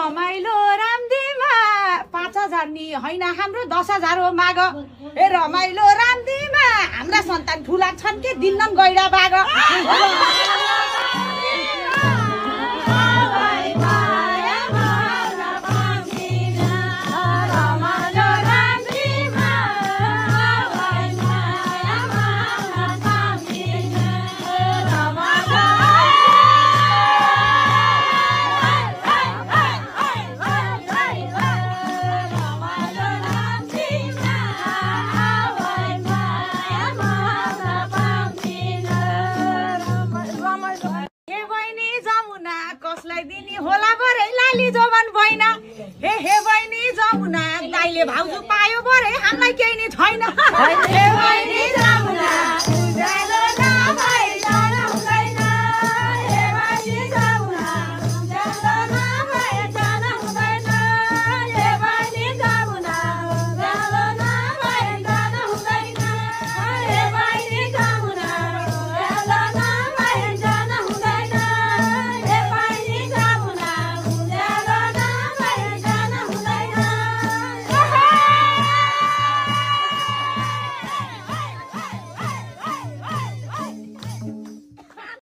रमाइलो रामदीमा 5000 नि हैन हाम्रो 10000 हो माग ए रमाइलो रामदीमा हाम्रा सन्तान ठुला छन् के दिन्नन् गैडा बाग होला बरे लाली जवान भएन हे बहिनी जमुना दाइले भाउजू पायो बरे हामीलाई केही नि छैन हे बहिनी जमुना